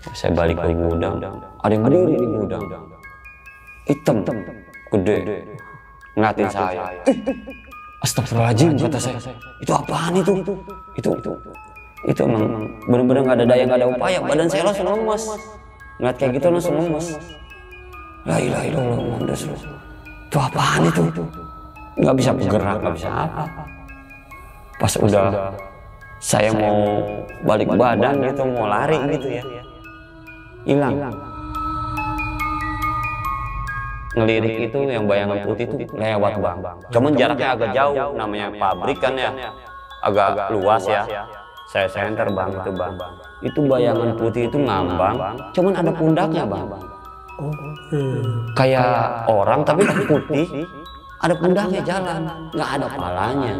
Saya balik ke gudang, ada yang berdiri di gudang, hitam, gede, ngeliatin saya. Astagfirullahaladzim, kata saya. Itu apaan itu? Itu emang bener-bener nggak ada daya, nggak ada upaya. Badan saya langsung lemes. Ngeliat kayak gitu langsung lemes. La ilaha illallah Muhammad Rasulullah. Itu apaan itu? Nggak bisa bergerak, nggak bisa apa. Pas udah saya mau balik badan gitu, mau lari gitu ya, hilang. Ngelirik itu yang bayangan putih itu lewat bang. Cuman jaraknya agak jauh, namanya pabrik kan ya, agak luas ya. Saya senter bang itu bang. Itu bayangan putih itu ngambang, cuman ada pundaknya bang. Kayak orang tapi putih, ada pundaknya jalan, nggak ada palanya.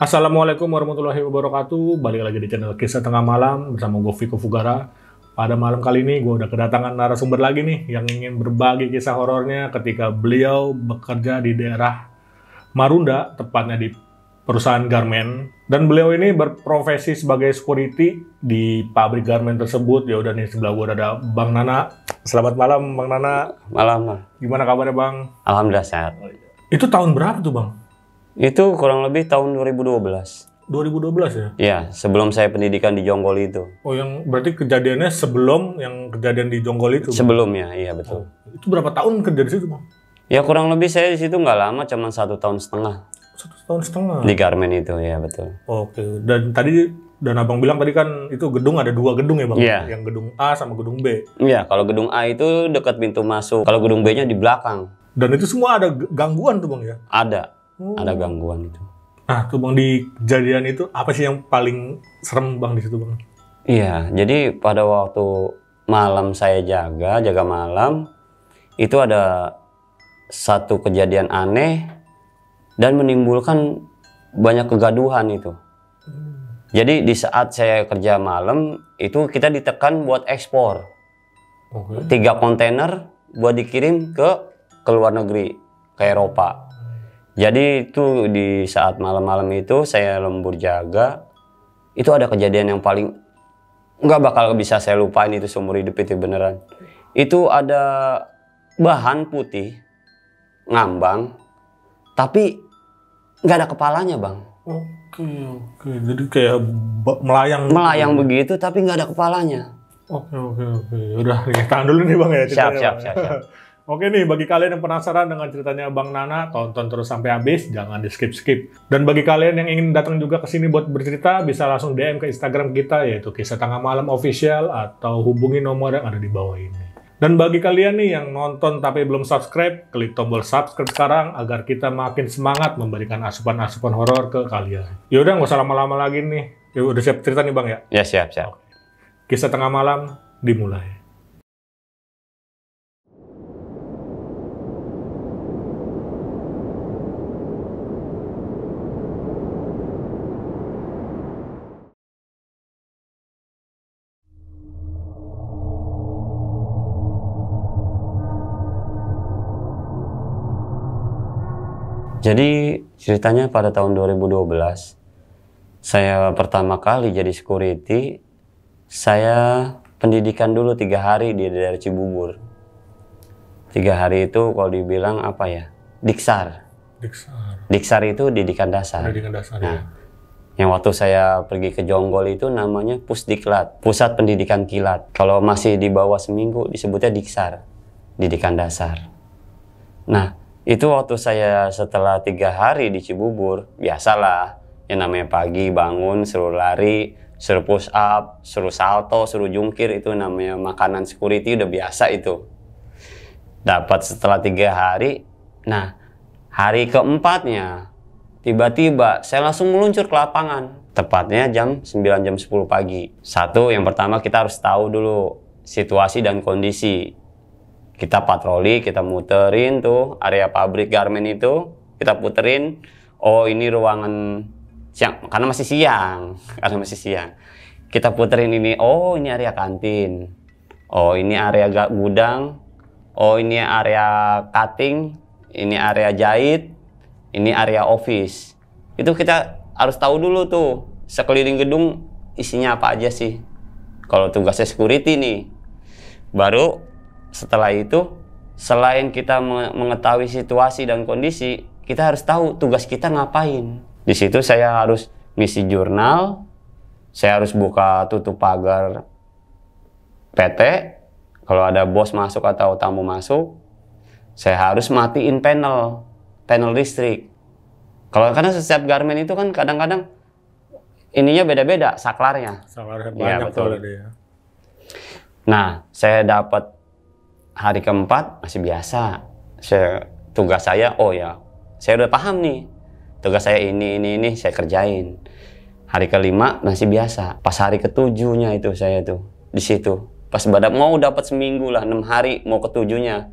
Assalamualaikum warahmatullahi wabarakatuh. Balik lagi di channel Kisah Tengah Malam bersama gue Viko Fugara. Pada malam kali ini gue udah kedatangan narasumber lagi nih yang ingin berbagi kisah horornya ketika beliau bekerja di daerah Marunda, tepatnya di perusahaan garmen. Dan beliau ini berprofesi sebagai security di pabrik garmen tersebut. Ya udah nih, sebelah gue ada Bang Nana. Selamat malam Bang Nana. Malam. Gimana kabarnya Bang? Alhamdulillah sehat. Itu tahun berapa tuh Bang? Itu kurang lebih tahun 2012. 2012 ya? Iya, sebelum saya pendidikan di Jonggol itu. Oh, yang berarti kejadiannya sebelum yang kejadian di Jonggol itu? Sebelumnya, iya betul. Oh, itu berapa tahun kerja di situ, Bang? Ya kurang lebih saya di situ nggak lama, cuma 1,5 tahun. 1,5 tahun? Di garmen itu, ya betul. Oke, dan Abang bilang tadi kan itu gedung ada 2 gedung ya Bang? Iya. Yang gedung A sama gedung B. Iya, kalau gedung A itu dekat pintu masuk, kalau gedung B-nya di belakang. Dan itu semua ada gangguan tuh Bang ya? Ada gangguan itu. Nah tuh Bang, di kejadian itu apa sih yang paling serem Bang di situ Bang? Iya, jadi pada waktu malam saya jaga malam, itu ada satu kejadian aneh dan menimbulkan banyak kegaduhan itu. Jadi di saat saya kerja malam, itu kita ditekan buat ekspor. 3 kontainer buat dikirim ke luar negeri, ke Eropa. Jadi itu di saat malam-malam itu saya lembur jaga, itu ada kejadian yang paling nggak bakal bisa saya lupain itu seumur hidup itu beneran. Itu ada bahan putih ngambang, tapi nggak ada kepalanya Bang. Oke. Jadi kayak melayang. Melayang begitu, tapi nggak ada kepalanya. Oke. Udah, tahan dulu nih Bang ya. Siap. Oke nih, bagi kalian yang penasaran dengan ceritanya Bang Nana, tonton terus sampai habis, jangan di skip. Dan bagi kalian yang ingin datang juga ke sini buat bercerita, bisa langsung DM ke Instagram kita, yaitu Kisah Tengah Malam Official, atau hubungi nomor yang ada di bawah ini. Dan bagi kalian nih yang nonton tapi belum subscribe, klik tombol subscribe sekarang, agar kita makin semangat memberikan asupan-asupan horor ke kalian. Yaudah, nggak usah lama-lama lagi nih. Ya udah siap cerita nih Bang ya? Ya siap. Kisah Tengah Malam dimulai. Jadi ceritanya pada tahun 2012, saya pertama kali jadi security, saya pendidikan dulu 3 hari di daerah Cibubur. 3 hari itu kalau dibilang apa ya, Diksar. Diksar itu didikan dasar. Nah, yang waktu saya pergi ke Jonggol itu namanya Pusdiklat, Pusat Pendidikan Kilat. Kalau masih di bawah seminggu disebutnya Diksar, didikan dasar. Nah, itu waktu saya setelah 3 hari di Cibubur, biasalah yang namanya pagi bangun, suruh lari, suruh push up, suruh salto, suruh jungkir, itu namanya makanan security, udah biasa itu. Dapat setelah 3 hari, nah hari keempatnya, tiba-tiba saya langsung meluncur ke lapangan. Tepatnya jam 9, jam 10 pagi. Satu, yang pertama kita harus tahu dulu situasi dan kondisi. Kita patroli, kita muterin tuh area pabrik garmen itu, kita puterin. Oh ini ruangan siang, karena masih siang. Kita puterin ini, oh ini area kantin. Oh ini area gudang. oh ini area cutting, ini area jahit, ini area office. Itu kita harus tahu dulu tuh sekeliling gedung isinya apa aja sih. Kalau tugasnya security nih, baru setelah itu selain kita mengetahui situasi dan kondisi, kita harus tahu tugas kita ngapain. Di situ saya harus ngisi jurnal, saya harus buka tutup pagar PT. Kalau ada bos masuk atau tamu masuk, saya harus matiin panel listrik. Karena setiap garmen itu kan kadang-kadang ininya beda-beda saklarnya. Saklarnya Ya, banyak betul. dia. Nah, saya dapat hari keempat masih biasa. Tugas saya, oh ya, saya udah paham nih. Tugas saya ini saya kerjain. Hari kelima masih biasa. Pas hari ketujuhnya itu saya tuh di situ. Pas mau dapat seminggu lah, 6 hari mau ketujuhnya.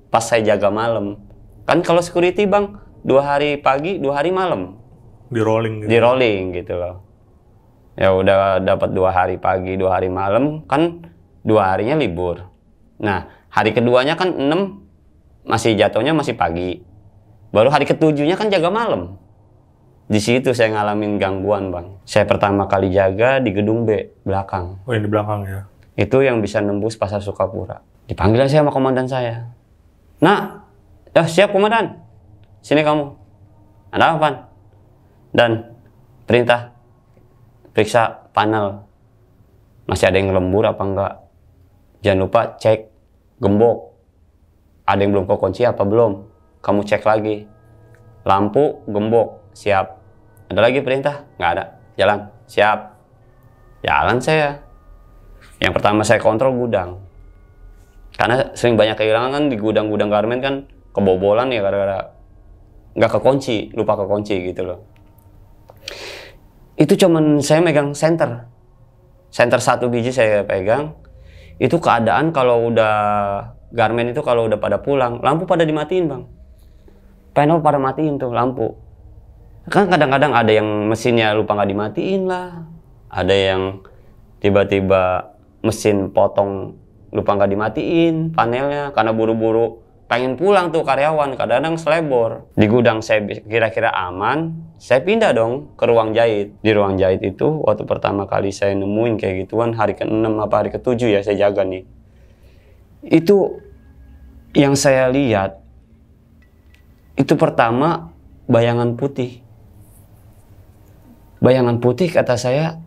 Pas saya jaga malam. Kan kalau security bang, 2 hari pagi, 2 hari malam. Di rolling gitu. Di rolling gitu loh. Ya udah dapat 2 hari pagi, 2 hari malam, kan 2 harinya libur. Nah, hari keduanya kan 6 masih jatuhnya masih pagi. Baru hari ketujuhnya kan jaga malam. Di situ saya ngalamin gangguan, Bang. Saya pertama kali jaga di gedung B, belakang. Oh, yang di belakang ya. Itu yang bisa nembus Pasar Sukapura. Dipanggil saya sama komandan saya. Nah, siap komandan. Sini kamu. Ada apa? Dan perintah periksa panel. Masih ada yang lembur apa enggak? Jangan lupa cek gembok. Ada yang belum kekunci apa belum? Kamu cek lagi. Lampu, gembok, siap. Ada lagi perintah? Nggak ada. Jalan, siap. Jalan saya. Yang pertama saya kontrol gudang. Karena sering banyak kehilangan kan di gudang-gudang garmen kan kebobolan ya gara-gara nggak kekunci, lupa kekunci gitu loh. Itu cuman saya megang senter 1 biji saya pegang. Itu keadaan kalau udah garmen itu kalau udah pada pulang, lampu pada dimatiin bang, panel pada matiin tuh lampu. Kan kadang-kadang ada yang mesinnya lupa nggak dimatiin lah, ada yang tiba-tiba mesin potong lupa nggak dimatiin panelnya karena buru-buru pengen pulang tuh karyawan, kadang-kadang selebor. Di gudang saya kira-kira aman, saya pindah dong ke ruang jahit. Di ruang jahit itu waktu pertama kali saya nemuin kayak gituan hari ke-6 apa hari ke-7 ya saya jaga nih. Itu yang saya lihat itu pertama bayangan putih. Bayangan putih kata saya,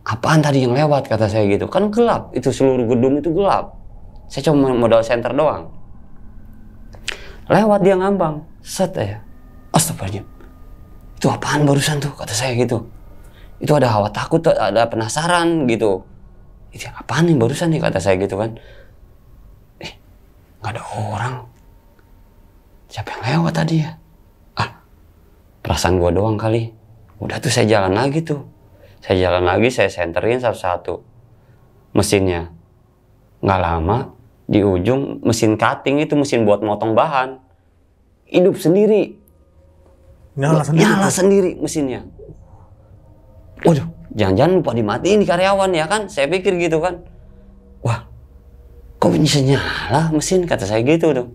apaan tadi yang lewat kata saya gitu. Kan gelap, itu seluruh gedung itu gelap. Saya cuma modal senter doang. Lewat dia ngambang, set ya. Astagfirullahaladzim. Itu apaan barusan tuh kata saya gitu. Itu ada hawa takut, ada penasaran gitu. Itu apaan nih barusan nih kata saya gitu kan. Nggak ada orang. Siapa yang lewat tadi ya? Perasaan gua doang kali. Udah tuh saya jalan lagi tuh. Saya jalan lagi, saya senterin satu-satu mesinnya. Nggak lama, di ujung mesin cutting itu mesin buat motong bahan. Hidup sendiri. Nyala sendiri mesinnya. Waduh, jangan-jangan lupa dimatiin di karyawan ya kan? Saya pikir gitu kan. Wah, kok bisa nyala mesin? Kata saya gitu tuh.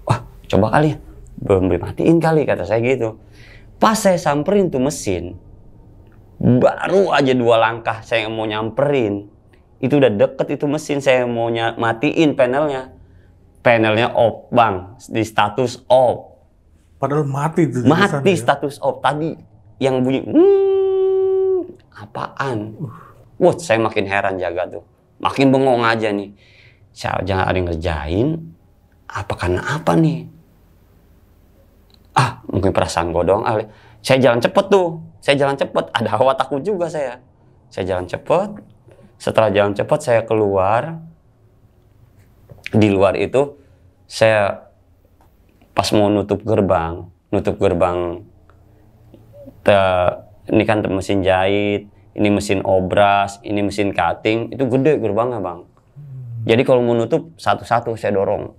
Wah, coba kali ya. Belum dimatiin kali, kata saya gitu. Pas saya samperin tuh mesin, baru aja 2 langkah saya mau nyamperin. Itu udah deket itu mesin, saya mau matiin panelnya. Panelnya off bang, di status off. Padahal mati tuh. Mati status off. Tadi yang bunyi, apaan? Wah, saya makin heran jaga tuh. Makin bengong aja nih. Jangan ada yang ngerjain. Apa karena apa nih? Mungkin perasaan gue doang. Saya jalan cepet tuh. Saya jalan cepet. Ada hawa takut juga saya. Saya jalan cepet. Setelah jalan cepet saya keluar. Di luar itu saya pas mau nutup gerbang. Ini kan mesin jahit. Ini mesin obras. Ini mesin cutting. Itu gede gerbangnya bang. Jadi kalau mau nutup satu-satu saya dorong.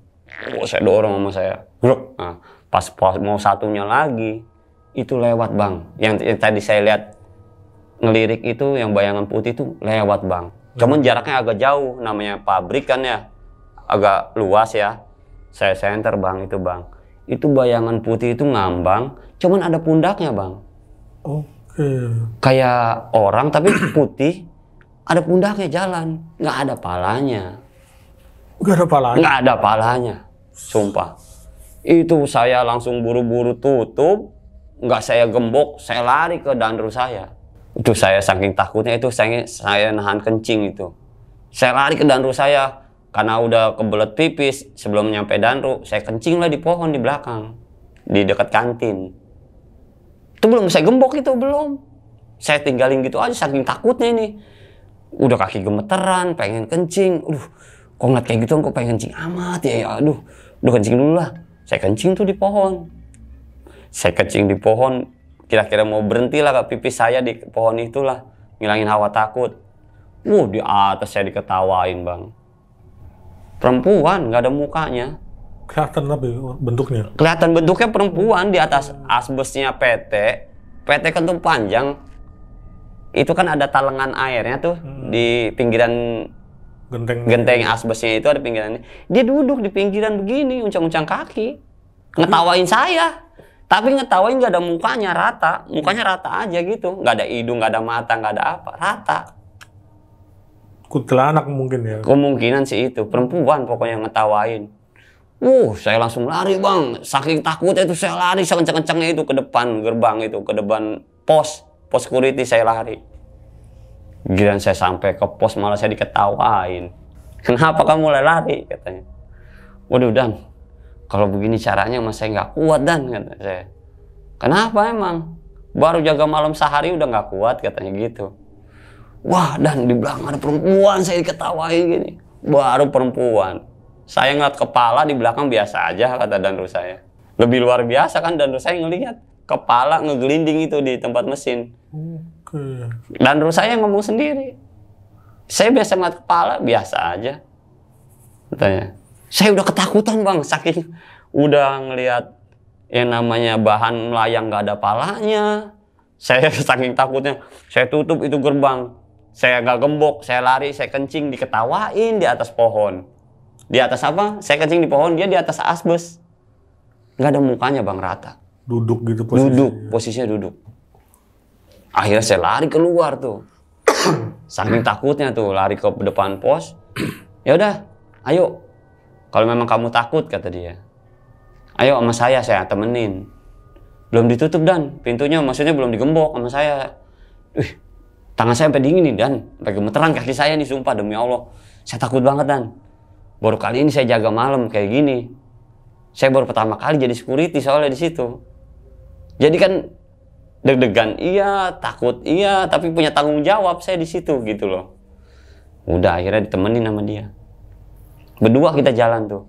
Saya dorong sama saya. Nah, pas mau satunya lagi itu lewat bang. Yang tadi saya lihat ngelirik itu yang bayangan putih itu lewat bang. Cuman jaraknya agak jauh, namanya pabrik kan ya. agak luas ya. Saya senter bang, itu bayangan putih itu ngambang, cuman ada pundaknya bang. Oke. Kayak orang tapi putih, ada pundaknya jalan, nggak ada palanya. Nggak ada palanya? Nggak ada palanya, sumpah. Itu saya langsung buru-buru tutup, nggak saya gembok, saya lari ke danru saya. Itu saya saking takutnya itu saya nahan kencing itu. Saya lari ke danru saya, karena udah kebelet pipis sebelum nyampe danru, saya kencing lah di pohon di belakang, di dekat kantin. Itu belum saya gembok itu belum. Saya tinggalin gitu aja saking takutnya ini. Udah kaki gemeteran, pengen kencing. Kok ngeliat kayak gitu kok pengen kencing amat ya. Aduh, udah kencing dulu lah. Saya kencing tuh di pohon. Saya kencing di pohon, kira-kira mau berhenti lah ke pipis saya di pohon itulah. Ngilangin hawa takut. Di atas saya diketawain bang. Perempuan, nggak ada mukanya. Kelihatan apa bentuknya? Kelihatan bentuknya perempuan di atas asbesnya PT. PT kan tuh panjang. Itu kan ada talengan airnya tuh di pinggiran genteng asbesnya itu ada pinggirannya. Dia duduk di pinggiran begini, uncang-uncang kaki. Ngetawain saya. Tapi ngetawain nggak ada mukanya, rata. Mukanya rata aja gitu. Nggak ada hidung, nggak ada mata, nggak ada apa. Rata. Kuntilanak mungkin ya? Kemungkinan sih itu. Perempuan pokoknya ngetawain. Saya langsung lari bang. Saking takutnya itu saya lari sekencang-kencangnya itu ke depan gerbang itu. Ke depan pos security saya lari. Giliran saya sampai ke pos malah saya diketawain. Kenapa kamu lari? Katanya. Waduh Dan, kalau begini caranya mas saya nggak kuat Dan, kata saya. Kenapa emang? Baru jaga malam sehari udah nggak kuat katanya gitu. Wah Dan, di belakang ada perempuan, saya diketawain gini. Baru perempuan. Saya ngeliat kepala di belakang biasa aja kata danru saya. Lebih luar biasa kan danru saya ngelihat kepala ngegelinding itu di tempat mesin. Oke. Danru saya ngomong sendiri. Saya biasa ngeliat kepala biasa aja. Katanya. Saya udah ketakutan bang, saking udah ngelihat yang namanya bahan melayang nggak ada palanya. Saya saking takutnya, saya tutup itu gerbang. Saya nggak gembok, saya lari, saya kencing, diketawain di atas pohon. Di atas apa? Saya kencing di pohon, dia di atas asbes. Nggak ada mukanya bang, rata. Duduk gitu posisinya? Duduk, posisinya duduk. Akhirnya saya lari keluar tuh. Saking takutnya tuh, lari ke depan pos. Ya udah, ayo. Kalau memang kamu takut, kata dia. Ayo sama saya temenin. Belum ditutup Dan, pintunya maksudnya belum digembok sama saya. Tangan saya sampai dingin nih Dan, sampai gemeteran kaki saya nih sumpah demi Allah. Saya takut banget Dan. Baru kali ini saya jaga malam kayak gini. Saya baru pertama kali jadi security soalnya di situ. Jadi kan deg-degan iya, takut iya, tapi punya tanggung jawab saya di situ gitu loh. Udah akhirnya ditemenin sama dia. Berdua kita jalan tuh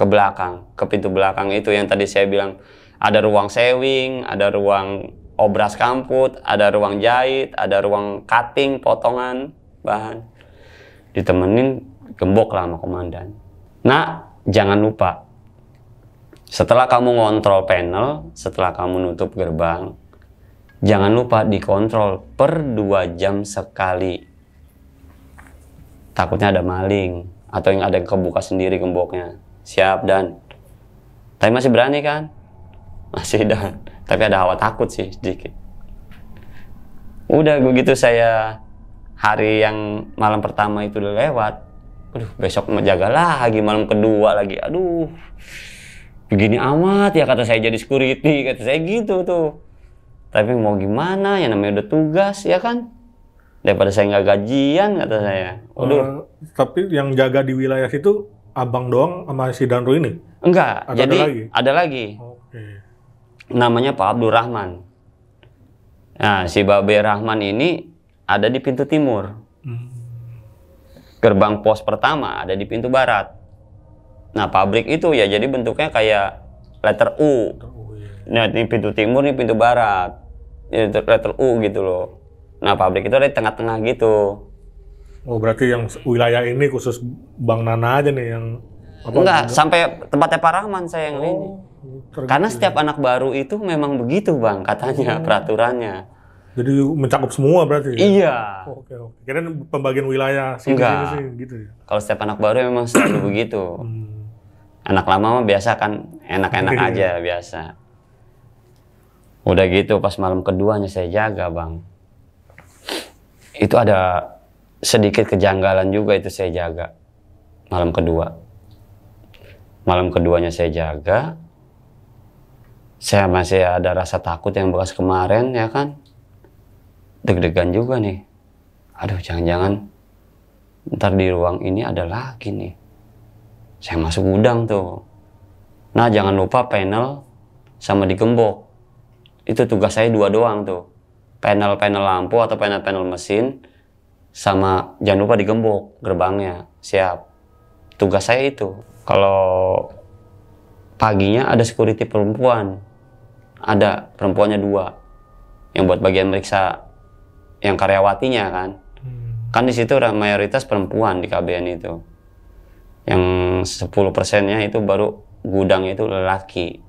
ke belakang, ke pintu belakang itu yang tadi saya bilang ada ruang sewing, ada ruang obras kamput, ada ruang jahit, ada ruang cutting, potongan bahan. Ditemenin gembok lah sama komandan. Nah, jangan lupa setelah kamu ngontrol panel, setelah kamu nutup gerbang, jangan lupa dikontrol per 2 jam sekali. Takutnya ada maling atau yang ada yang kebuka sendiri gemboknya. Siap Dan. Tapi masih berani kan? Masih Dan. Tapi ada hawa takut sih sedikit. Udah begitu saya hari yang malam pertama itu udah lewat. Besok menjaga lagi malam kedua lagi. Aduh. Begini amat ya kata saya jadi security, kata saya gitu tuh. Tapi mau gimana ya namanya udah tugas ya kan? Daripada saya nggak gajian kata saya. Tapi yang jaga di wilayah situ abang doang sama si Danru ini? Enggak, ada lagi. Oke. Namanya Pak Abdul Rahman. Nah, si Babe Rahman ini ada di pintu timur. Gerbang pos pertama ada di pintu barat. Nah, pabrik itu ya jadi bentuknya kayak letter U. Nah, ini pintu timur, ini pintu barat. Ini letter U gitu loh. Nah, pabrik itu ada di tengah-tengah gitu. Oh, berarti yang wilayah ini khusus Bang Nana aja nih yang... Enggak, sampai tempatnya Pak Rahman saya yang ini. Karena setiap anak baru itu memang begitu Bang, katanya peraturannya. Jadi mencakup semua berarti ya? Iya. Oke. Kirain pembagian wilayah Enggak. sini gitu ya? Kalau setiap anak baru memang selalu begitu. Anak lama mah biasa kan, enak-enak aja biasa. Udah gitu pas malam keduanya saya jaga, Bang. Itu ada sedikit kejanggalan juga itu saya jaga. Malam kedua. Malam keduanya saya jaga. Saya masih ada rasa takut yang bekas kemarin ya kan. Deg-degan juga nih. Aduh, jangan-jangan ntar di ruang ini ada lagi nih. Saya masuk gudang tuh. Nah, jangan lupa panel sama digembok. Itu tugas saya 2 doang tuh. Panel-panel lampu atau panel-panel mesin sama jangan lupa digembok gerbangnya. Siap. Tugas saya itu. Kalau paginya ada security perempuan. Ada perempuannya 2. Yang buat bagian meriksa yang karyawatinya kan. Kan di situ mayoritas perempuan di KBN itu. Yang 10%-nya itu baru gudangnya itu lelaki.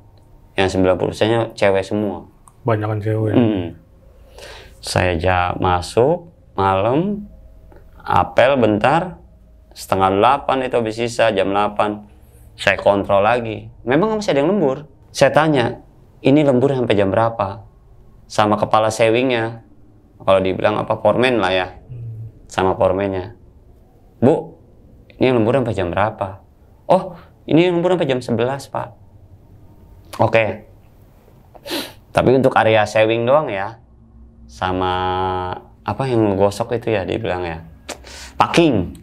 Yang 90%-nya cewek semua. Banyakan cewek. Saya masuk malam, apel bentar, 7:30 itu habis sisa, jam 8. Saya kontrol lagi. Memang masih ada yang lembur. Saya tanya, ini lembur sampai jam berapa? Sama kepala sewingnya. Kalau dibilang apa, foreman lah ya. Sama foremannya. Bu, ini lembur sampai jam berapa? Oh, ini lembur sampai jam 11, Pak. Oke. Tapi untuk area sewing doang ya. Sama apa yang gosok itu ya dibilang ya. Packing.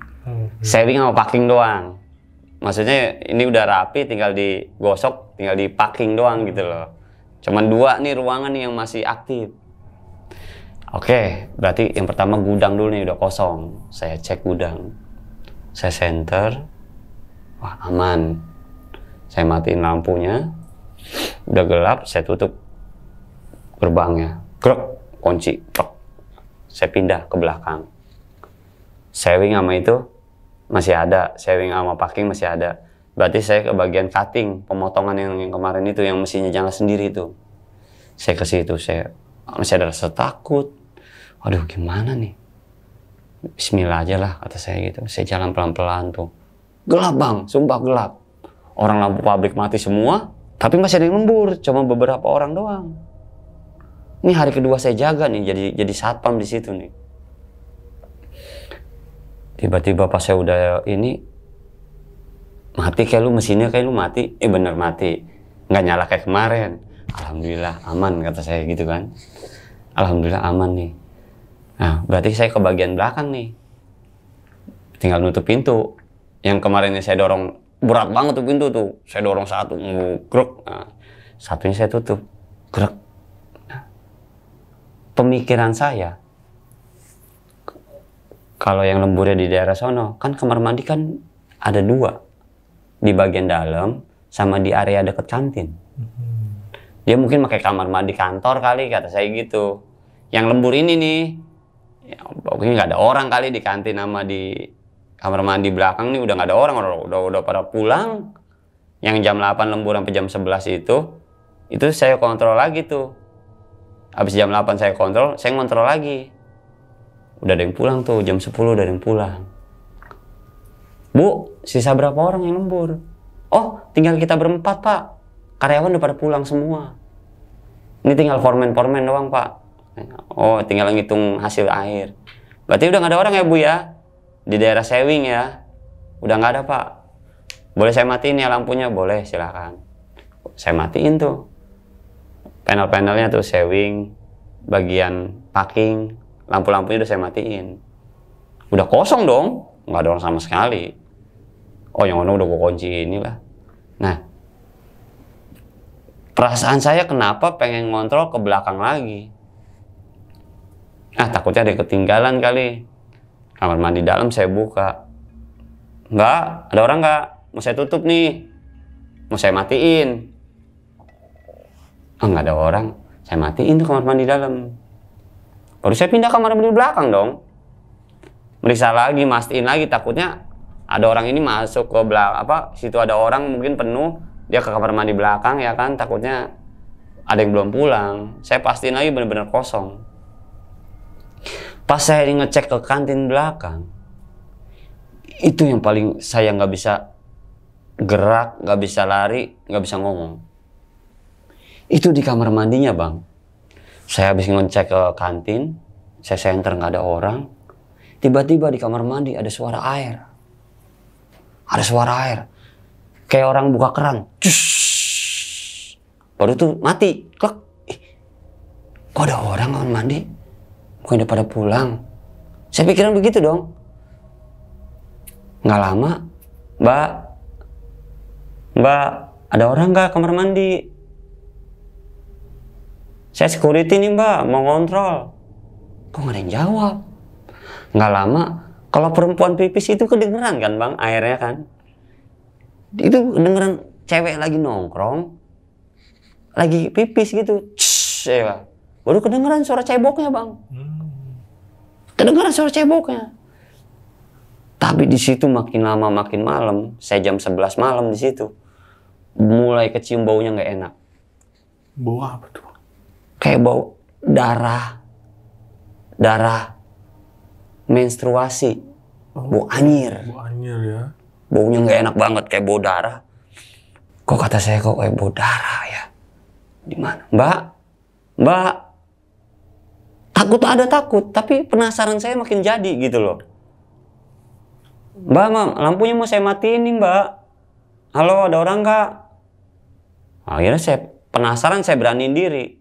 Sewing sama packing doang. Maksudnya ini udah rapi, tinggal digosok, tinggal di packing doang gitu loh. Cuman 2 nih ruangan nih yang masih aktif. Oke, berarti yang pertama gudang dulu nih udah kosong. Saya cek gudang. Saya center. Wah, aman. Saya matiin lampunya. Udah gelap, saya tutup gerbangnya. Krek, kunci. Krek. Saya pindah ke belakang. Sewing sama itu masih ada. Sewing sama packing masih ada. Berarti saya ke bagian cutting, pemotongan yang kemarin itu, yang mesinnya jalan sendiri itu. Saya ke situ, saya masih ada rasa takut. Waduh, gimana nih? Bismillah aja lah, kata saya gitu. Saya jalan pelan-pelan tuh. Gelap, Bang, sumpah gelap. Orang lampu pabrik mati semua, tapi masih ada yang lembur, cuma beberapa orang doang. Ini hari kedua saya jaga nih, jadi satpam di situ nih. Tiba-tiba pas saya udah ini, mati kayak lu, mesinnya kayak lu mati. Bener mati, nggak nyala kayak kemarin. Alhamdulillah aman, kata saya gitu kan. Alhamdulillah aman nih. Nah, berarti saya ke bagian belakang nih. Tinggal nutup pintu. Yang kemarinnya saya dorong, berat banget tuh pintu tuh. Saya dorong satu, grek. Nah, satunya saya tutup, grek. Nah, pemikiran saya, kalau yang lemburnya di daerah sono, kan kamar mandi kan ada 2. Di bagian dalam, sama di area dekat kantin. Dia mungkin pakai kamar mandi kantor kali, kata saya gitu. Yang lembur ini nih, ya, pokoknya nggak ada orang kali di kantin sama di kamar mandi belakang nih, udah nggak ada orang, udah pada pulang. Yang jam 8 lembur sampai jam 11 itu saya kontrol lagi tuh. Habis jam 8 saya kontrol, saya ngontrol lagi. Udah ada yang pulang tuh, jam 10 udah ada yang pulang. Bu, sisa berapa orang yang lembur? Oh, tinggal kita berempat, Pak. Karyawan udah pada pulang semua. Ini tinggal foreman doang, Pak. Oh, tinggal ngitung hasil air. Berarti udah nggak ada orang ya, Bu ya? Di daerah sewing ya? Udah nggak ada, Pak. Boleh saya matiin ya lampunya? Boleh, silakan. Saya matiin tuh. Panel-panelnya tuh sewing, bagian packing, lampu-lampunya udah saya matiin. Udah kosong dong, nggak ada orang sama sekali. Oh, yang mana udah gue kunci inilah. Nah, perasaan saya kenapa pengen ngontrol ke belakang lagi. Takutnya ada ketinggalan kali. Kamar mandi dalam saya buka. Nggak, ada orang nggak? Mau saya tutup nih. Mau saya matiin. Nggak ada orang. Saya matiin tuh kamar mandi dalam. Baru saya pindah kamar mandi belakang dong. Meriksa lagi, mastiin lagi. Takutnya ada orang ini masuk ke belakang, situ ada orang mungkin penuh. Dia ke kamar mandi belakang ya kan. Takutnya ada yang belum pulang. Saya pastiin lagi benar-benar kosong. Pas saya ngecek ke kantin belakang, itu yang paling saya nggak bisa gerak, nggak bisa lari, nggak bisa ngomong. Itu di kamar mandinya bang. Saya habis ngecek ke kantin, saya senter nggak ada orang. Tiba-tiba di kamar mandi ada suara air. Ada suara air. Kayak orang buka keran. Cus. Baru tuh mati. Klek. Kok ada orang kamar mandi? Bukan udah pada pulang. Saya pikiran begitu dong. Nggak lama, Mbak, ada orang nggak kamar mandi? Saya security nih Mbak, mau kontrol. Kok nggak ada yang jawab? Nggak lama, kalau perempuan pipis itu kedengeran kan Bang, airnya kan? Itu kedengeran cewek lagi nongkrong, lagi pipis gitu. Css, ya. Baru kedengeran suara ceboknya Bang. Kedengeran suara ceboknya. Tapi di situ makin lama makin malam, saya jam 11 malam di situ, mulai kecium baunya nggak enak. Bau apa tuh? Kayak bau darah menstruasi, bau anyir. Bau anyir ya. Baunya nggak enak banget, kayak bau darah. Kok kata saya kok kayak bau darah ya? Di mana? Mbak, takut, tapi penasaran saya makin jadi gitu loh. Mbak, lampunya mau saya matiin nih Mbak. Halo, ada orang nggak? Akhirnya saya penasaran, saya beraniin diri.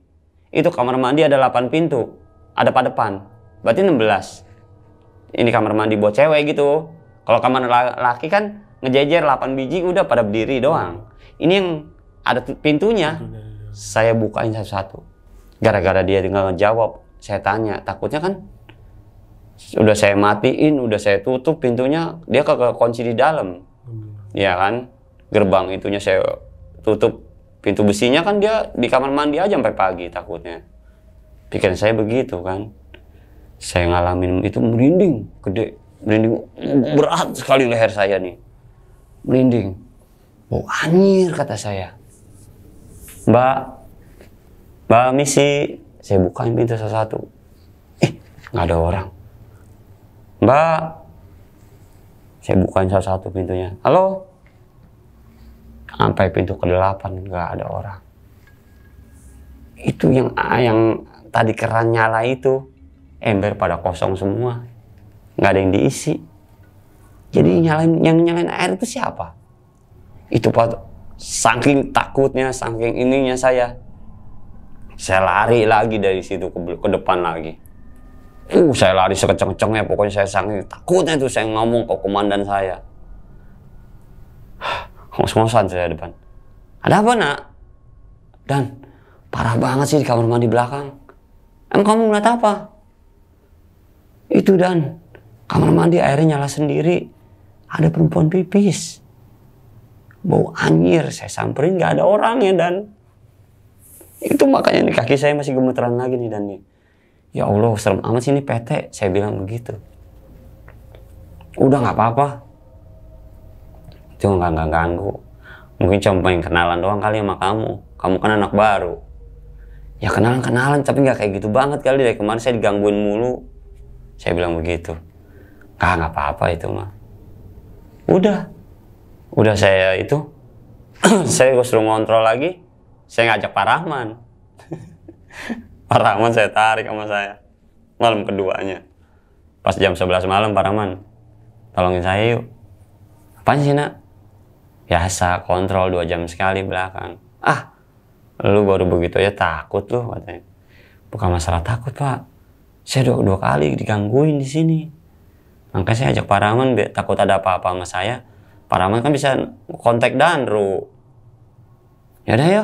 Itu kamar mandi ada 8 pintu, ada pada depan. Berarti 16. Ini kamar mandi buat cewek gitu. Kalau kamar laki kan ngejejer 8 biji udah pada berdiri doang. Ini yang ada pintunya. Saya bukain satu-satu. Gara-gara dia nggak ngejawab, saya tanya. Takutnya kan udah saya matiin, udah saya tutup pintunya, dia kunci di dalam. Ya kan? Gerbang itunya saya tutup, pintu besinya kan dia di kamar mandi aja sampai pagi takutnya. Pikiran saya begitu kan. Saya ngalamin itu merinding, gede. Merinding, berat sekali leher saya nih. Merinding. Bau anyir kata saya. Mbak misi. Saya bukain pintu satu-satu. Nggak ada orang. Mbak. Saya bukain satu-satu pintunya. Halo. Sampai pintu ke-8 nggak ada orang. Itu yang tadi keran nyala itu, ember pada kosong semua, nggak ada yang diisi. Jadi yang nyalain air itu siapa? Itu saking takutnya, saking ininya saya lari lagi dari situ ke depan lagi. Saya lari sekeceng-kencengnya, pokoknya saya saking takutnya itu saya ngomong ke komandan saya. Ngos-ngosan saya depan. Ada apa nak? Dan parah banget sih di kamar mandi belakang. Emang kamu ngeliat apa? Itu Dan, kamar mandi airnya nyala sendiri. Ada perempuan pipis. Bau anyir, saya samperin gak ada orangnya Dan. Itu makanya nih kaki saya masih gemeteran lagi nih Dan nih. Ya Allah, serem amat sih ini PT, saya bilang begitu. Udah gak apa-apa. Itu nggak ganggu. Mungkin cuma pengen kenalan doang kali sama kamu. Kamu kan anak baru. Ya kenalan tapi nggak kayak gitu banget kali. Dari kemarin saya digangguin mulu. Saya bilang begitu. Nggak apa-apa itu mah. Udah saya itu. Saya suruh ngontrol lagi. Saya ngajak Pak Rahman. Pak Rahman saya tarik sama saya. Malam keduanya. Pas jam 11 malam Pak Rahman. Tolongin saya yuk. Apaan sih nak? Biasa kontrol 2 jam sekali belakang. Lu baru begitu aja takut lu katanya. Bukan masalah takut Pak. Saya 2 kali digangguin di sini. Makanya saya ajak Pak Rahman takut ada apa-apa sama saya. Pak Rahman kan bisa kontak Danru. Yaudah ya,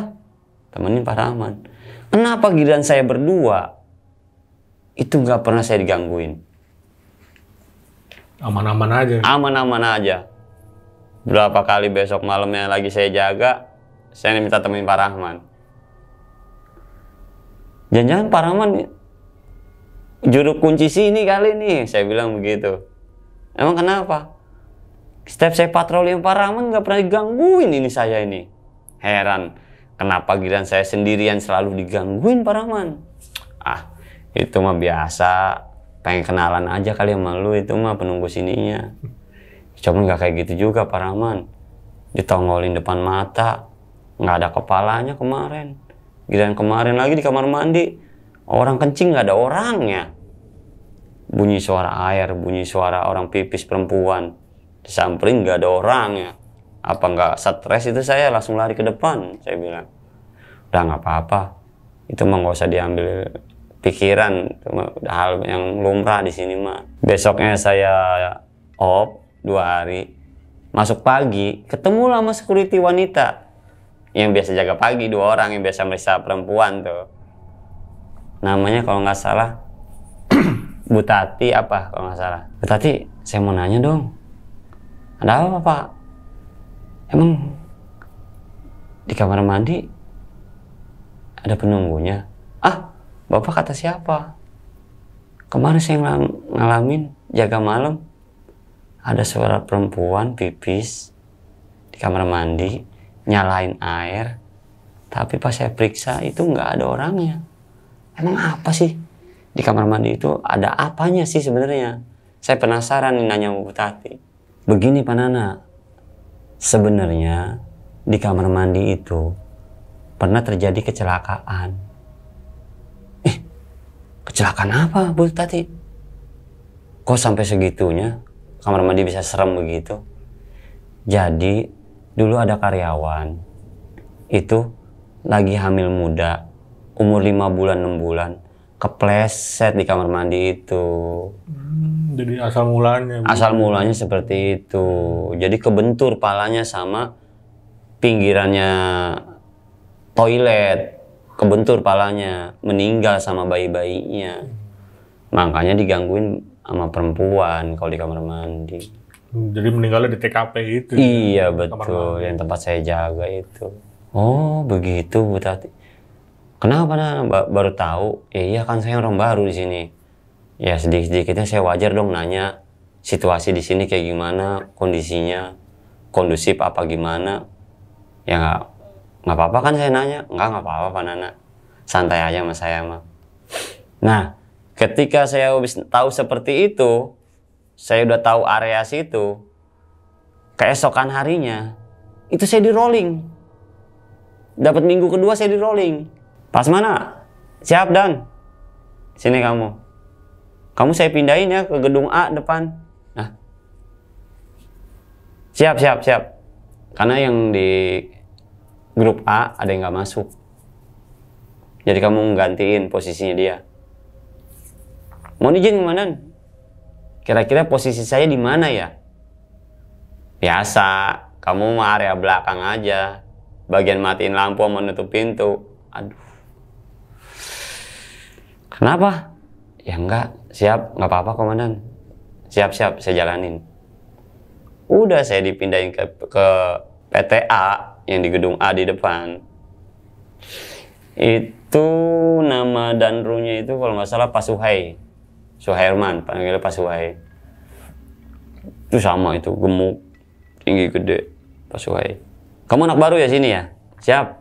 temenin Pak Rahman. Kenapa giliran saya berdua itu nggak pernah saya digangguin? Aman-aman aja. Aman-aman aja. Berapa kali besok malamnya lagi saya jaga, saya minta temenin Pak Rahman. Jangan-jangan Pak Rahman juru kunci sini kali nih, saya bilang begitu. Emang kenapa? Setiap saya patroli Pak Rahman nggak pernah digangguin ini saya ini. Heran, kenapa giliran saya sendirian selalu digangguin Pak Rahman? Itu mah biasa. pengen kenalan aja kali sama lu, itu mah penunggu sininya. Cuma nggak kayak gitu juga Pak Rahman. Ditongolin depan mata, nggak ada kepalanya kemarin. Giliran kemarin lagi di kamar mandi, orang kencing nggak ada orangnya. Bunyi suara air, bunyi suara orang pipis perempuan. Disamperin nggak ada orangnya. Apa nggak stres itu saya langsung lari ke depan, saya bilang. Udah nggak apa-apa, itu mah nggak usah diambil pikiran, itu mah udah hal yang lumrah di sini mah. Besoknya saya off 2 hari, masuk pagi, ketemu sama security wanita yang biasa jaga pagi, 2 orang yang biasa meriksa perempuan tuh. Namanya kalau nggak salah Bu Tati apa kalau nggak salah. Bu Tati, saya mau nanya dong, ada apa Pak? Emang di kamar mandi ada penunggunya? Ah, Bapak kata siapa? Kemarin saya ngalamin jaga malam, ada suara perempuan pipis di kamar mandi, nyalain air, tapi pas saya periksa itu nggak ada orangnya. Emang apa sih di kamar mandi itu, ada apanya sih sebenarnya? Saya penasaran nih nanya Bu Tati. Begini Pak Nana, sebenarnya di kamar mandi itu pernah terjadi kecelakaan. Kecelakaan apa Bu Tati? Kok sampai segitunya kamar mandi bisa serem begitu? Jadi dulu ada karyawan itu lagi hamil muda, umur 5 bulan 6 bulan, kepleset di kamar mandi itu. Jadi asal mulanya. Asal mulanya seperti itu. Jadi kebentur palanya sama pinggirannya toilet, kebentur palanya, meninggal sama bayi-bayinya. Makanya digangguin sama perempuan kalau di kamar mandi. Jadi meninggalnya di TKP itu. Iya betul, yang tempat saya jaga itu. Oh begitu Bu Tati. Kenapa baru tahu? Iya kan saya orang baru di sini. Ya sedikit-sedikitnya saya wajar dong nanya situasi di sini kayak gimana, kondisinya kondusif apa gimana. Ya nggak apa-apa kan saya nanya. Nggak apa-apa Pak Nana. Santai aja sama saya mah. Nah, ketika saya habis tahu seperti itu, saya udah tahu area situ, keesokan harinya itu saya di rolling. Dapat minggu kedua saya di rolling. Pas mana? Siap Dan. Sini kamu. Kamu saya pindahin ya ke gedung A depan. Nah. Siap. Karena yang di grup A ada yang nggak masuk. Jadi kamu nggantiin posisinya dia. Mau izin komandan? Kira-kira posisi saya di mana ya? Biasa, kamu mah area belakang aja. Bagian matiin lampu sama nutup pintu. Aduh. Kenapa? Ya enggak, siap, nggak apa-apa komandan. Siap, saya jalanin. Udah saya dipindahin ke PTA yang di gedung A di depan. Itu nama danrunya itu kalau nggak salah Pak Suhairman, panggilnya Pak Suhai. Itu sama itu, gemuk, tinggi gede, Pak Suhai. Kamu anak baru ya sini ya? Siap,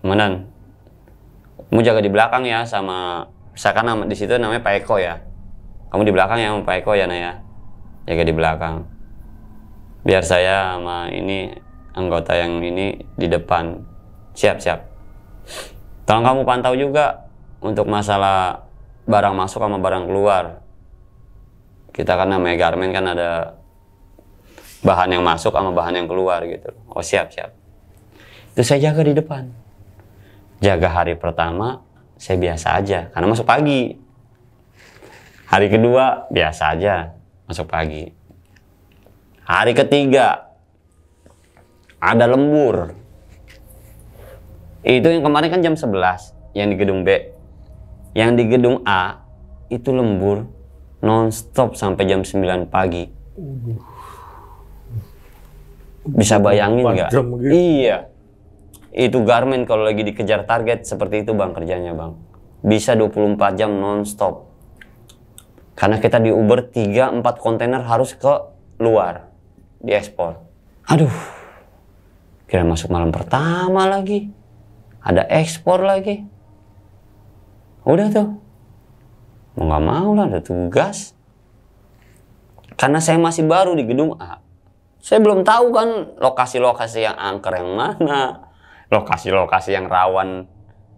komandan. Kamu jaga di belakang ya sama, misalkan nama di situ namanya Pak Eko ya. Kamu di belakang ya sama Pak Eko ya Naya. Jaga di belakang. Biar saya sama ini anggota yang ini di depan. Siap. Tolong kamu pantau juga untuk masalah barang masuk sama barang keluar. Kita kan namanya garmen kan ada bahan yang masuk sama bahan yang keluar gitu. Oh siap. Itu saya jaga di depan. Jaga hari pertama saya biasa aja karena masuk pagi. Hari kedua biasa aja masuk pagi. Hari ketiga ada lembur. Itu yang kemarin kan jam 11 yang di gedung B. Yang di gedung A itu lembur non-stop sampai jam 9 pagi. Bisa bayangin nggak? Gitu. Iya. Itu garmen kalau lagi dikejar target seperti itu Bang kerjanya Bang. Bisa 24 jam non-stop. Karena kita di Uber 3-4 kontainer harus ke luar. Diekspor. Aduh. Kira masuk malam pertama lagi. Ada ekspor lagi. Udah tuh. Mau nggak mau lah, ada tugas. Karena saya masih baru di gedung A, saya belum tahu kan lokasi-lokasi yang angker yang mana, lokasi-lokasi yang rawan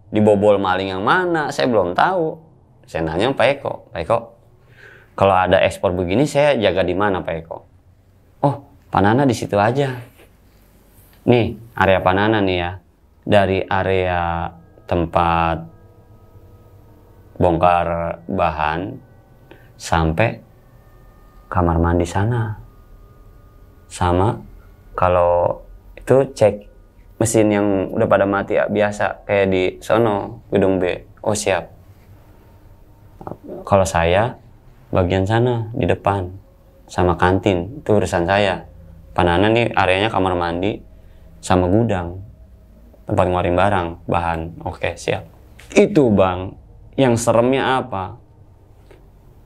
dibobol maling yang mana, saya belum tahu. Saya nanya Pak Eko, Pak Eko, kalau ada ekspor begini saya jaga di mana Pak Eko? Oh, Pak Nana di situ aja. Nih, area Pak Nana nih ya. Dari area tempat bongkar bahan sampai kamar mandi sana. Sama kalau itu cek mesin yang udah pada mati ya, biasa kayak di sono gedung B. Oh siap. Kalau saya bagian sana di depan sama kantin, itu urusan saya. Pak Nana nih areanya kamar mandi sama gudang, tempat ngeluarin barang, bahan. Oke, siap. Itu Bang, yang seremnya apa?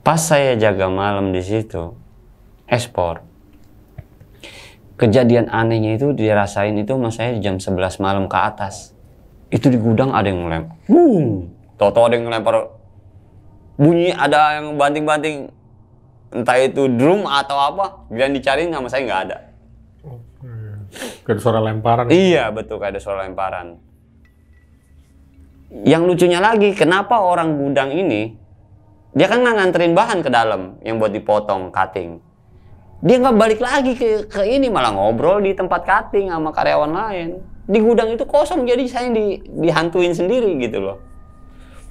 Pas saya jaga malam di situ, ekspor. Kejadian anehnya itu dirasain itu sama saya jam 11 malam ke atas. Itu di gudang ada yang ngelempar. Boom! Toto ada yang ngelempar. Bunyi ada yang banting-banting. Entah itu drum atau apa. Biar dicariin sama saya nggak ada. Kayak suara lemparan. Iya betul, kayak ada suara lemparan. Yang lucunya lagi, kenapa orang gudang ini, dia kan nganterin bahan ke dalam yang buat dipotong, cutting. Dia nggak balik lagi ke ini, malah ngobrol di tempat cutting sama karyawan lain. Di gudang itu kosong, jadi saya dihantuin sendiri gitu loh.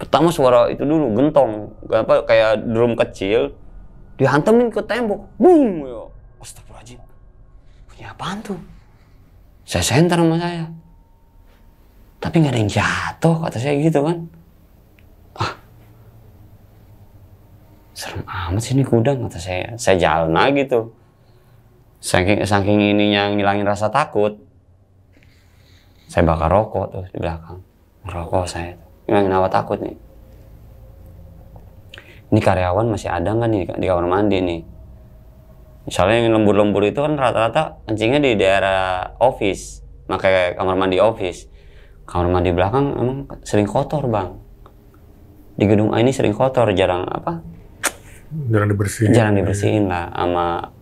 Pertama suara itu dulu, gentong, apa kayak drum kecil, dihantemin ke tembok, boom, yo. Astagfirullahaladzim, punya apaan tuh? Saya senter sama saya. Tapi nggak ada yang jatuh, kata saya gitu kan. Ah, serem amat sih ini gudang, kata saya. Saya jalan lagi tuh. Saking ininya ngilangin rasa takut, saya bakar rokok tuh di belakang. Rokok saya, ngilangin hawa takut nih. Ini karyawan masih ada nggak nih di kamar mandi nih? Misalnya yang lembur-lembur itu kan rata-rata kencingnya di daerah office, makanya kamar mandi office. Kamar mandi belakang emang sering kotor Bang. Di gedung A ini sering kotor, jarang dibersihin lah sama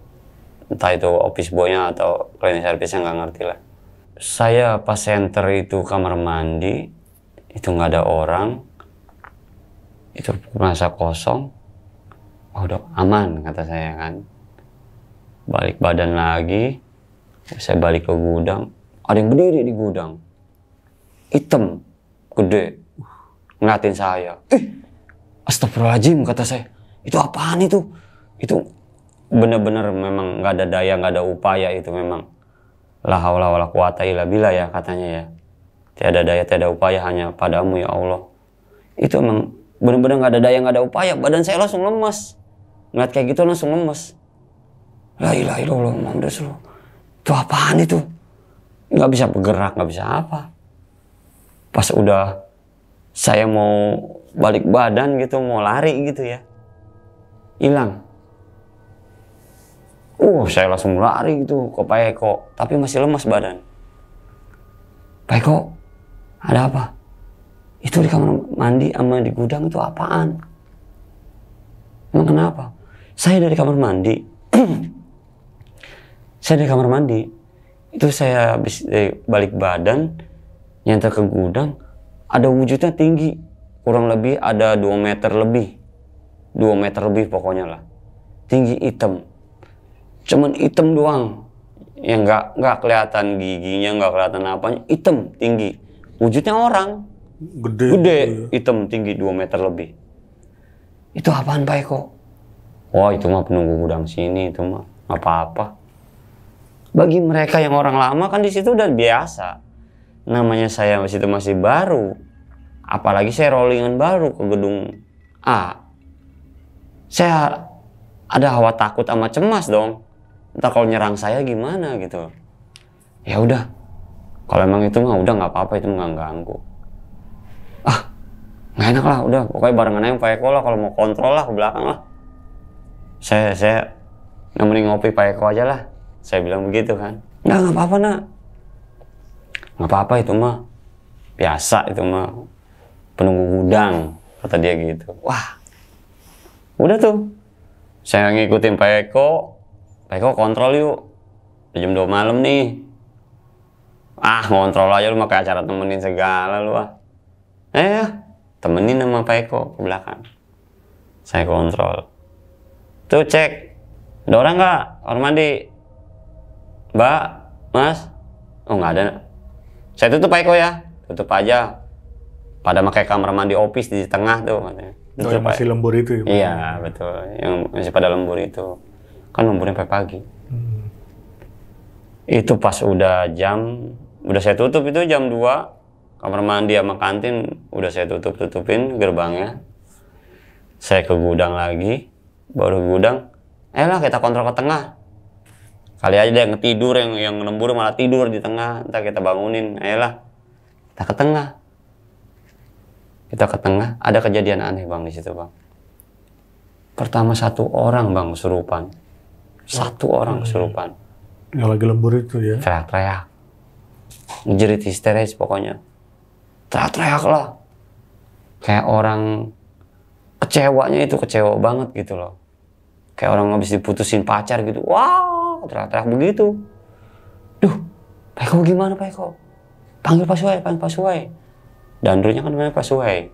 entah itu office boy-nya atau cleaning service-nya, nggak ngerti lah. Saya pas center itu kamar mandi itu nggak ada orang, itu merasa kosong. Oh, udah aman kata saya kan. Balik badan lagi, saya balik ke gudang, ada yang berdiri di gudang, hitam, gede, ngeliatin saya. Astagfirullahaladzim, kata saya. Itu apaan itu? Itu bener-bener memang nggak ada daya, nggak ada upaya, itu memang la haula wala quwata illa billah ya katanya ya. Tiada daya, tiada upaya hanya padamu ya Allah. Itu emang bener-bener nggak ada daya, nggak ada upaya. Badan saya langsung lemes. Ngeliat kayak gitu langsung lemes. La ilaha illallah Muhammad Rasulullah. Itu apaan itu? Nggak bisa bergerak, nggak bisa apa. Pas udah saya mau balik badan gitu, mau lari gitu ya, hilang. Saya langsung lari gitu ke Pak Eko, tapi masih lemas badan. Pak Eko, ada apa? Itu di kamar mandi sama di gudang itu apaan? Emang kenapa? Saya dari kamar mandi. Saya dari kamar mandi. Itu saya habis balik badan, nyantar ke gudang, ada wujudnya tinggi. Kurang lebih ada 2 meter lebih. 2 meter lebih pokoknya lah. Tinggi, hitam. Cuman hitam doang. Yang nggak kelihatan giginya, nggak kelihatan apanya. Hitam, tinggi. Wujudnya orang. Gede, hitam, tinggi 2 meter lebih. Itu apaan Pak Eko? Wah itu mah penunggu gudang sini, itu mah apa-apa. Bagi mereka yang orang lama kan di situ udah biasa. Namanya saya di situ masih baru. Apalagi saya rollingan baru ke gedung A. Saya ada hawa takut sama cemas dong. Ntar kalau nyerang saya gimana gitu. Ya udah. Kalau emang itu mah udah nggak apa-apa, itu nggak ganggu. Nggak enak lah, udah pokoknya barengan aja Pak Eko lah, kalau mau kontrol lah ke belakang lah. Saya nemenin ngopi Pak Eko aja lah. Saya bilang begitu kan. Nggak apa-apa nak. Nggak apa-apa itu mah. Biasa itu mah. Penunggu gudang. Kata dia gitu. Wah. Udah tuh, saya ngikutin Pak Eko kontrol yuk. Udah jam 2 malam nih. Ah, ngontrol aja lu, pakai acara temenin segala lu ah. Temenin sama Pak Eko ke belakang. Saya kontrol. Tuh cek, ada orang nggak? Kamar mandi. Mbak, Mas? Oh nggak ada. Saya tutup Pak Eko ya, tutup aja. Pada pakai kamar mandi office di tengah tuh katanya. Yang masih lembur itu ya? Iya betul, yang masih pada lembur itu. Kan lemburnya sampai pagi. Itu pas udah saya tutup itu jam 2, kamar mandi sama kantin udah saya tutupin gerbangnya. Saya ke gudang lagi, baru ke gudang, lah kita kontrol ke tengah. Kali aja yang tidur, yang lembur malah tidur di tengah, ntar kita bangunin, lah kita ke tengah. Kita ke tengah, ada kejadian aneh bang di situ bang. Pertama satu orang bang kesurupan, kesurupan. Yang lagi lembur itu ya? Teriak-teriak, ngejerit histeris pokoknya. Teriak-teriak lah, kayak orang kecewanya itu kecewa banget gitu loh. Kayak orang habis diputusin pacar gitu. Wah, teriak-teriak begitu. Duh, Pak Eko gimana Pak Eko? Panggil Pak Suhai. Dandrunya kan namanya Pak Suhai.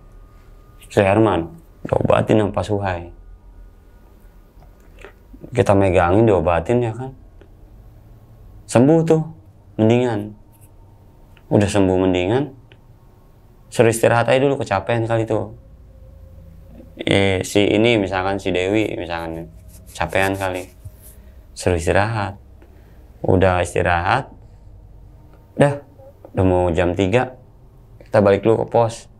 Si Herman, diobatin sama Pak Suhai. Kita megangin, diobatin ya kan. Sembuh tuh, mendingan. Udah sembuh mendingan, suruh istirahat aja dulu, kecapean kali tuh. Si ini misalkan si Dewi misalkan capean kali, suruh istirahat. Udah istirahat, udah mau jam 3, kita balik dulu ke pos.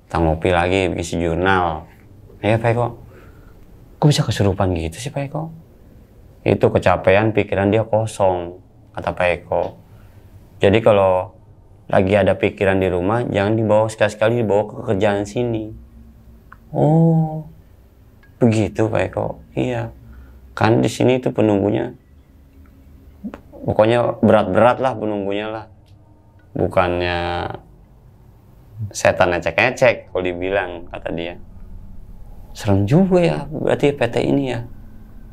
Kita ngopi lagi, bikin si jurnal. Ya Pak Eko, kok bisa kesurupan gitu sih Pak Eko? Itu kecapean, pikiran dia kosong, kata Pak Eko. Jadi kalau lagi ada pikiran di rumah, jangan dibawa sekali-sekali, dibawa ke kerjaan sini. Oh, begitu Pak Eko. Iya, kan di sini itu penunggunya, pokoknya berat-berat lah penunggunya lah. Bukannya setan ecek-ecek kalau dibilang, kata dia. Serem juga ya, berarti PT ini ya.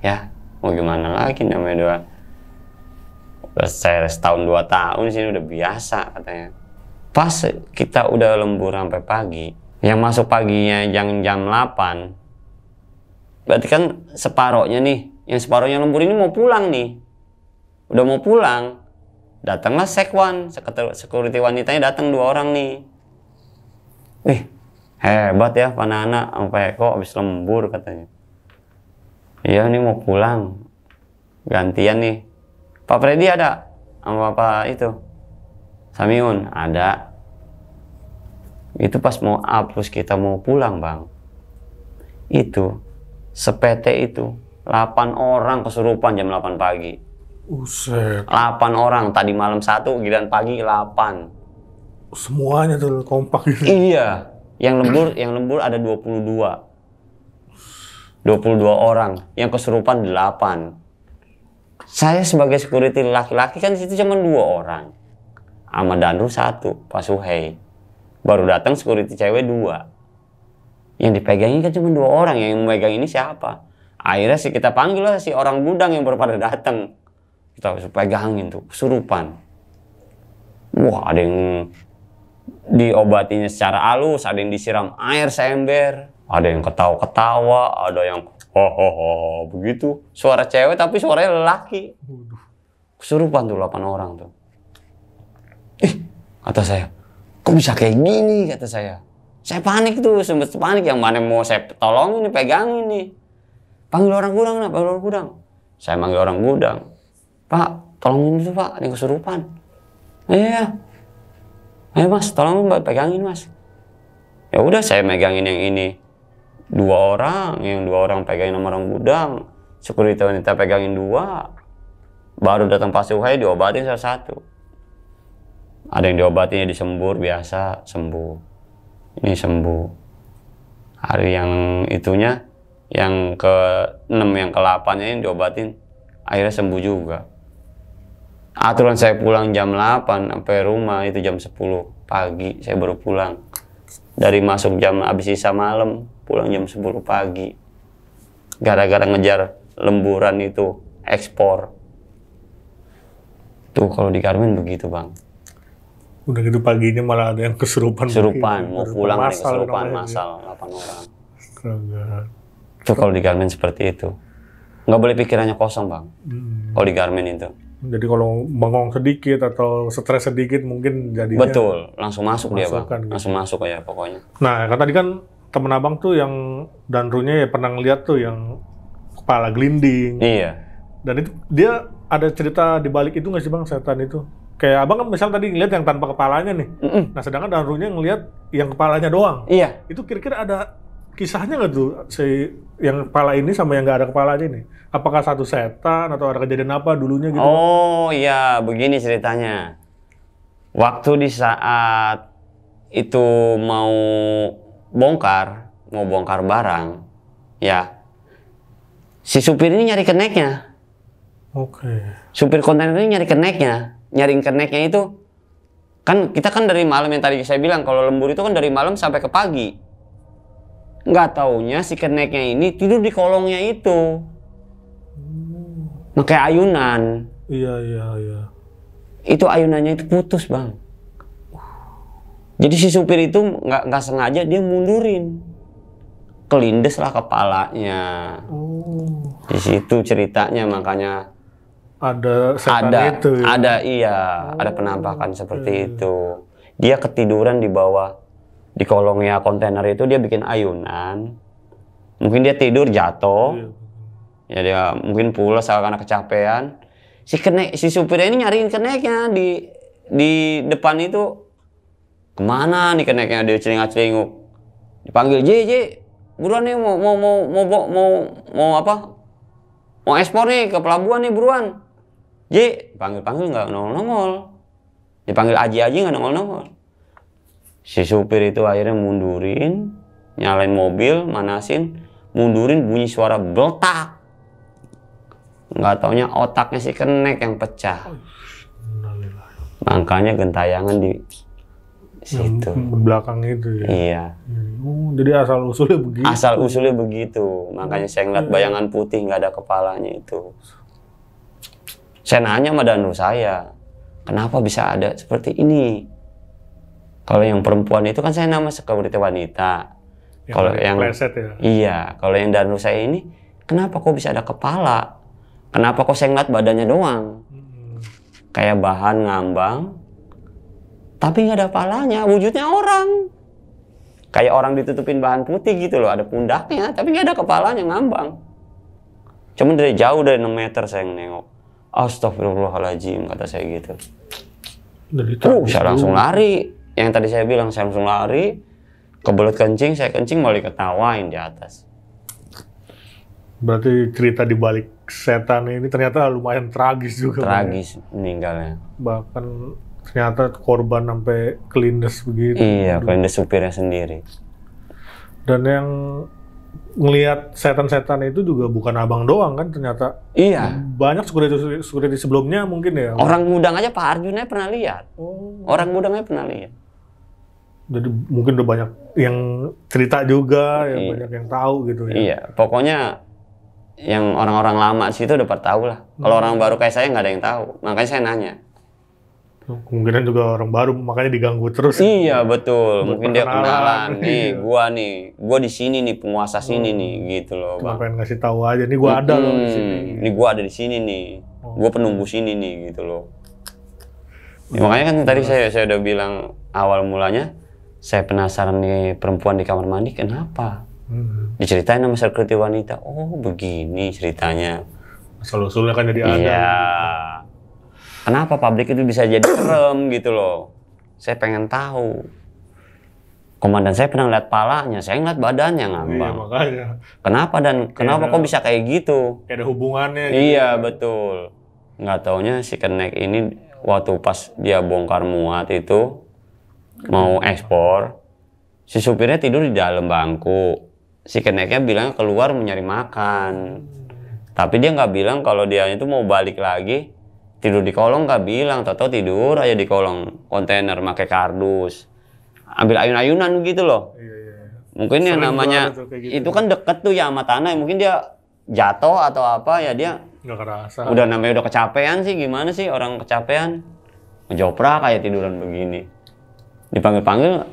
Ya, mau gimana lagi namanya doa. Udah saya setahun 2 tahun sini udah biasa katanya. Pas kita udah lembur sampai pagi, yang masuk paginya jam 8, berarti kan separohnya nih, yang separohnya lembur ini mau pulang nih. Udah mau pulang, datanglah sekwan, security wanitanya datang 2 orang nih. Wih, hebat ya Pak Nana sampai kok habis lembur katanya. Iya nih mau pulang, gantian nih. Pak Freddy ada sama Pak itu Samiun ada. Itu pas mau hapus kita mau pulang bang, itu sepete itu 8 orang kesurupan jam 8 pagi. Uset. 8 orang, tadi malam 1, giliran pagi 8. Semuanya tuh kompak gitu. Iya, yang lembur ada 22 orang, yang kesurupan 8. Saya sebagai security laki-laki kan situ cuma 2 orang. Sama Danru 1, Pak Suhei. Baru datang security cewek 2. Yang dipegangin kan cuma 2 orang, yang memegang ini siapa? Akhirnya kita panggil lah si orang gudang yang baru pada datang. Kita harus pegangin tuh, kesurupan. Wah, ada yang diobatinya secara halus, ada yang disiram air seember, ada yang ketawa-ketawa, ada yang ho begitu. Suara cewek tapi suaranya lelaki. Kesurupan tuh 8 orang tuh. Kata saya, kok bisa kayak gini, kata saya. Saya panik tuh, sempet panik, yang mana mau saya tolongin nih, pegangin nih. Panggil orang gudang, panggil orang gudang. Saya manggil orang gudang. Pak, tolongin itu Pak, ada yang kesurupan. Iya. Ayo Mas, tolongin Mbak, pegangin Mas. Ya udah saya megangin yang ini 2 orang, yang 2 orang pegangin sama orang gudang. Security wanita pegangin 2. Baru datang Pak Suhai, diobatin salah 1. Ada yang diobatinnya disembur biasa, sembuh. Ini sembuh. Hari yang itunya, yang ke-6, yang ke-8-nya ini diobatin, akhirnya sembuh juga. Aturan saya pulang jam 8 sampai rumah itu jam 10 pagi saya baru pulang. Dari masuk jam habis sisa malam, pulang jam 10 pagi. gara-gara ngejar lemburan itu ekspor. Tuh kalau di Garmen begitu bang. Udah gitu paginya malah ada yang kesurupan. Mau pulang nih kesurupan masal 8 orang. Astaga. Tuh kalau di Garmen seperti itu. Nggak boleh pikirannya kosong bang. Kalau di Garmen itu. Jadi kalau bengong sedikit atau stres sedikit mungkin jadinya. Betul, langsung masuk dia bang. Gitu. Langsung masuk ya pokoknya. Nah kan tadi kan temen abang tuh yang danrunya ya pernah ngeliat tuh yang kepala gelinding. Iya. Dan itu dia ada cerita di balik itu nggak sih bang, setan itu? Kayak abang kan misal tadi ngeliat yang tanpa kepalanya nih. Nah sedangkan danrunya ngeliat yang kepalanya doang. Iya. Itu kira-kira ada kisahnya nggak tuh si yang kepala ini sama yang nggak ada kepalanya nih? Apakah satu setan atau ada kejadian apa dulunya gitu? Oh iya, begini ceritanya. Waktu di saat itu mau bongkar barang, ya si supir ini nyari keneknya. Oke. Supir kontainer ini nyari keneknya. Nyariin keneknya itu kan kita kan dari malam yang tadi saya bilang kalau lembur itu kan dari malam sampai ke pagi. Nggak taunya si keneknya ini tidur di kolongnya itu. Pakai ayunan. Iya. Itu ayunannya itu putus bang. Jadi si supir itu nggak sengaja dia mundurin. Kelindes lah kepalanya. Oh. Di situ ceritanya makanya. Ada setan itu ya? Ada penampakan seperti itu. Dia ketiduran di bawah, di kolongnya kontainer itu dia bikin ayunan. Mungkin dia tidur jatuh, ya dia mungkin pulas karena kecapean. Si supirnya ini nyariin keneknya di depan itu. Kemana nih keneknya, dia celingak-celinguk. Dipanggil, J, buruan nih mau apa? Mau ekspor nih ke pelabuhan nih buruan. J, panggil nggak nongol. Dipanggil Aji nggak nongol. Si supir itu akhirnya mundurin, nyalain mobil, manasin, mundurin bunyi suara beletak. Nggak taunya otaknya si kenek yang pecah. Makanya gentayangan di situ. Belakang itu ya? Iya. Jadi asal-usulnya begitu? Asal-usulnya begitu. Makanya saya ngeliat bayangan putih nggak ada kepalanya itu. Saya nanya sama danur saya, kenapa bisa ada seperti ini? Kalau yang perempuan itu kan saya nama sekuriti wanita. Kalau yang pleset ya? Iya, kalau yang danur saya ini, kenapa kok bisa ada kepala? Kenapa kok saya ngeliat badannya doang? Kayak bahan ngambang, tapi nggak ada kepalanya, wujudnya orang. Kayak orang ditutupin bahan putih gitu loh, ada pundaknya, tapi nggak ada kepalanya, ngambang. Cuman dari jauh, dari 6 meter saya nengok. Astagfirullahaladzim, kata saya gitu. Saya langsung lari. Yang tadi saya bilang, saya langsung lari. Kebelet kencing, saya kencing malah diketawain di atas. Berarti cerita di balik setan ini ternyata lumayan tragis juga. Tragis meninggalnya. Bahkan ternyata korban sampai kelindes begitu. Iya, kelindes supirnya sendiri. Dan yang ngelihat setan-setan itu juga bukan abang doang kan ternyata. Iya. Banyak security sebelumnya mungkin ya. Orang Gudang aja Pak Arjunnya pernah lihat. Oh. Orang Gudangnya pernah lihat. Jadi mungkin udah banyak yang cerita juga, yang banyak yang tahu gitu ya. Iya, pokoknya yang orang-orang lama situ udah pada tahu lah. Kalau orang baru kayak saya nggak ada yang tahu, makanya saya nanya. Kemungkinan juga orang baru makanya diganggu terus. Iya betul, mungkin dia kenalan nih, gua di sini nih, penguasa sini nih, gitu loh bang. Pengen ngasih tahu aja, nih gua ada loh di sini. Nih gua ada di sini nih, gua penunggu sini nih, gitu loh. Ya, makanya kan tadi saya udah bilang awal mulanya, saya penasaran nih perempuan di kamar mandi kenapa? Diceritain sama security wanita, oh begini ceritanya. Asal-usulnya kan jadi ada. Iya. Kenapa pabrik itu bisa jadi serem gitu loh? Saya pengen tahu. Komandan saya pernah lihat palanya, saya ngeliat badannya ngambang. Iya makanya. Kenapa kok bisa kayak gitu? Kayak ada hubungannya. Iya gitu. Betul. Nggak taunya si kenek ini waktu pas dia bongkar muat itu mau ekspor, si supirnya tidur di dalam bangku. Si keneknya bilang keluar mau nyari makan. Tapi dia nggak bilang kalau dia itu mau balik lagi. Tidur di kolong nggak bilang, tau-tau tidur aja di kolong kontainer pakai kardus. Ambil ayun-ayunan gitu loh. Iya. Mungkin yang namanya, itu kan deket tuh ya sama tanah. Mungkin dia jatuh atau apa ya dia Nggak kerasa. udah namanya udah kecapean sih, gimana sih orang kecapean ngejoprak kayak tiduran begini. Dipanggil-panggil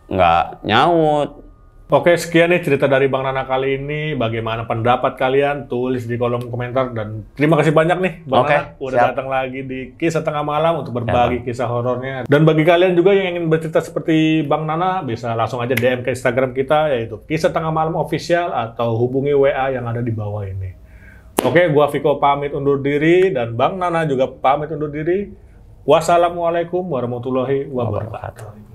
nggak nyaut. Oke, sekian nih cerita dari Bang Nana kali ini. Bagaimana pendapat kalian? Tulis di kolom komentar. Dan terima kasih banyak nih Bang Oke, Nana udah siap. datang lagi di Kisah Tengah Malam untuk berbagi kisah horornya. Dan bagi kalian juga yang ingin bercerita seperti Bang Nana, bisa langsung aja DM ke Instagram kita, yaitu Kisah Tengah Malam Official, atau hubungi WA yang ada di bawah ini. Oke, gua Viko pamit undur diri, dan Bang Nana juga pamit undur diri. Wassalamualaikum warahmatullahi wabarakatuh.